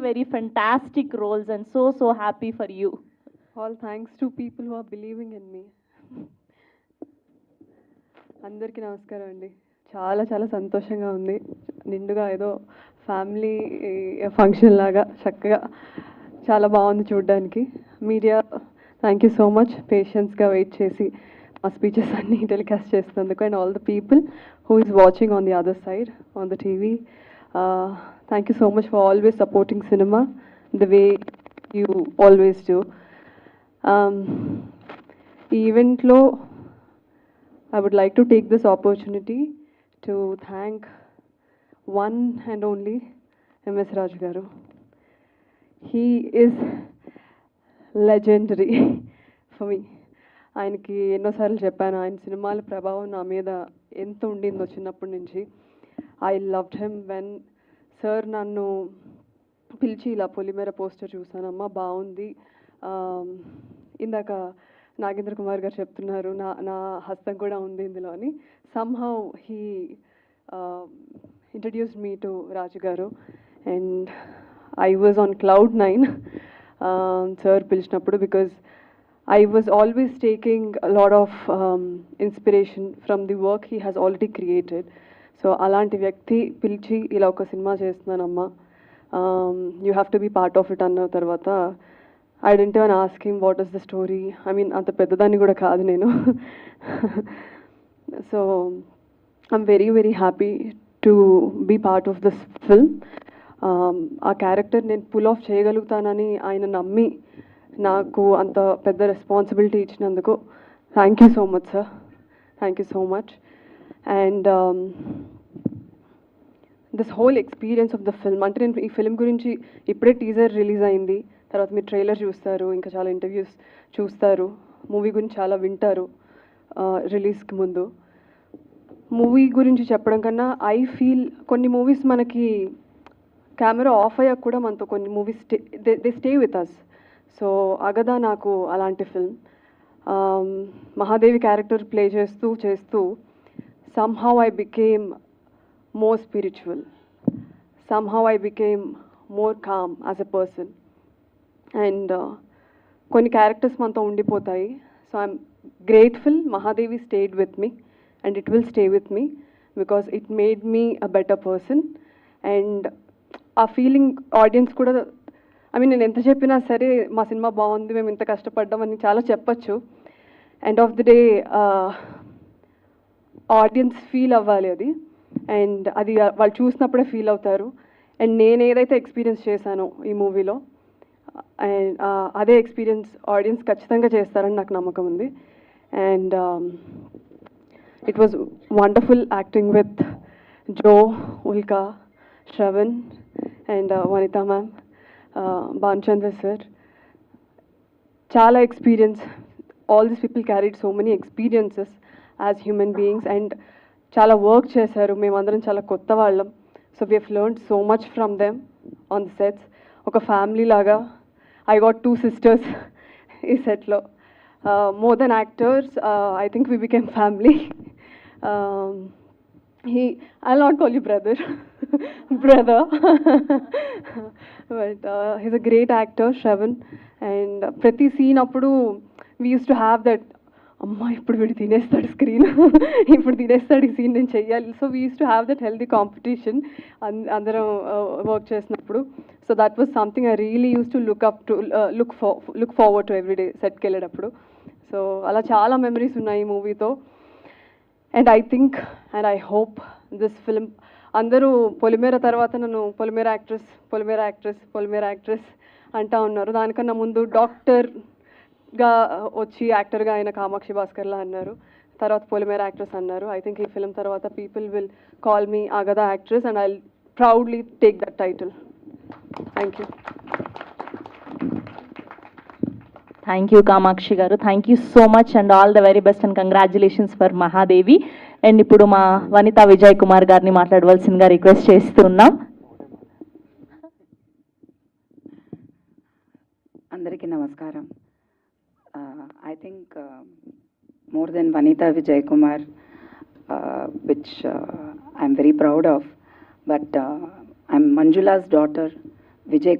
very fantastic roles and so happy for you. All thanks to people who are believing in me. అందరికీ నమస్కారం అండి. చాలా చాలా సంతోషంగా ఉంది. నిండుగా ఏదో ఫ్యామిలీ ఫంక్షన్ లాగా చక్కగా చాలా బాగుంది చూడడానికి. Media thank you so much పేషెన్స్గా వెయిట్ చేసి మా స్పీచెస్ అన్నీ టెలికాస్ట్ చేస్తున్నందుకు, and all the people who is watching on the other side on the TV. Thank you so much for always supporting cinema the way you always do. ఈ ఈవెంట్లో I would like to take this opportunity to thank one and only MS Raj garu. He is legendary for me. ఆయనకి ఎన్నోసార్లు చెప్పాను, ఆయన సినిమాల ప్రభావం నా మీద ఎంత ఉండిందో చిన్నప్పటి నుంచి. I loved him when sir నన్ను పిలిచి ఇలా పొలిమేర పోస్టర్ చూసానమ్మా బాగుంది, ఇందాక నాగేంద్ర కుమార్ గారు చెప్తున్నారు నా హస్తం కూడా ఉంది ఇందులో అని. Somehow he introduced me to Raju garu, and I was on cloud 9 sir పిలిచినప్పుడు, because I was always taking a lot of inspiration from the work he has already created. So అలాంటి వ్యక్తి పిలిచి ఇలా ఒక cinema చేస్తున్నానమ్మా, you have to be part of it అన్న తర్వాత I didn't even ask him what is the story. I mean అంత పెద్దదాన్ని కూడా కాదు నేను. So I'm very very happy to be part of this film. ఆ క్యారెక్టర్ నేను pull off చేయగలుగుతానని ఆయన నమ్మి నాకు అంత పెద్ద రెస్పాన్సిబిలిటీ ఇచ్చినందుకు thank you so much sir, thank you so much. And this whole experience of the film, అంటే నేను ఈ ఫిల్మ్ గురించి ఇప్పుడే టీజర్ రిలీజ్ అయింది, తర్వాత మీరు ట్రైలర్ చూస్తారు, ఇంకా చాలా ఇంటర్వ్యూస్ చూస్తారు, మూవీ గురించి చాలా వింటారు రిలీజ్కి ముందు. మూవీ గురించి చెప్పడం కన్నా ఐ ఫీల్ కొన్ని మూవీస్ మనకి కెమెరా ఆఫ్ అయ్యాక కూడా మనతో కొన్ని movies they stay with us. So Agada నాకు అలాంటి ఫిల్మ్. మహాదేవి క్యారెక్టర్ ప్లే చేస్తూ somehow I became more spiritual, somehow I became more calm as a person, and కొన్ని క్యారెక్టర్స్ మనతో ఉండిపోతాయి. So I'm grateful Mahadevi stayed with me and it will stay with me because it made me a better person. And ఆ feeling audience కూడా, I mean నేను ఎంత చెప్పినా సరే మా సినిమా బాగుంది, మేము ఇంత కష్టపడ్డామని చాలా చెప్పచ్చు. End of the day audience feel అవ్వాలి అది, అండ్ అది వాళ్ళు చూసినప్పుడే ఫీల్ అవుతారు. అండ్ నేను ఏదైతే ఎక్స్పీరియన్స్ చేశానో ఈ మూవీలో, అండ్ అదే ఎక్స్పీరియన్స్ ఆడియన్స్ ఖచ్చితంగా చేస్తారని నాకు నమ్మకం ఉంది. And it was wonderful acting with Jo, Ulka, Shravan and Vanitha ma'am, Banchandra sir. Chala experience. All these people carried so many experiences as human beings and chala work chesaru. Memandaram chala kotta vallam. So we have learned so much from them on the sets. Oka family laga. I got 2 sisters ee set lo. More than actors, I think we became family. I'll not call you brother. Brother. But he's a great actor, Shravan. And ప్రతి scene అప్పుడు we used to have that, అమ్మా ఇప్పుడు వీడు తినేస్తాడు screen, ఇప్పుడు తినేస్తాడు ఈ scene నేను చెయ్యాలి. So we use to have that healthy competition అందరం వర్క్ చేసినప్పుడు. So that was something I really use to look forward to every day సెట్కి వెళ్ళేటప్పుడు. సో అలా చాలా మెమరీస్ ఉన్నాయి ఈ మూవీతో. And I think and I hope this film, అందరూ పొలిమేర తర్వాత నన్ను పొలిమేర యాక్ట్రెస్ అంటా ఉన్నారు. దానికన్నా ముందు డాక్టర్గా వచ్చి యాక్టర్గా ఆయన కామాక్షి భాస్కర్లా అన్నారు, తర్వాత పొలిమేర యాక్ట్రెస్ అన్నారు. ఐ థింక్ ఈ ఫిల్మ్ తర్వాత people will call me Aagada actress and I proudly take that title. Thank you. Thank you Kamakshi garu, thank you so much and all the very best and congratulations for Mahadevi. And ఇప్పుడు మా వనితా విజయ్ కుమార్ గారిని మాట్లాడవలసిందిగా request చేస్తున్నాం. అందరికీ నమస్కారం. I think more than Vanitha Vijay Kumar, which I'm very proud of, but I'm Manjula's daughter Vijay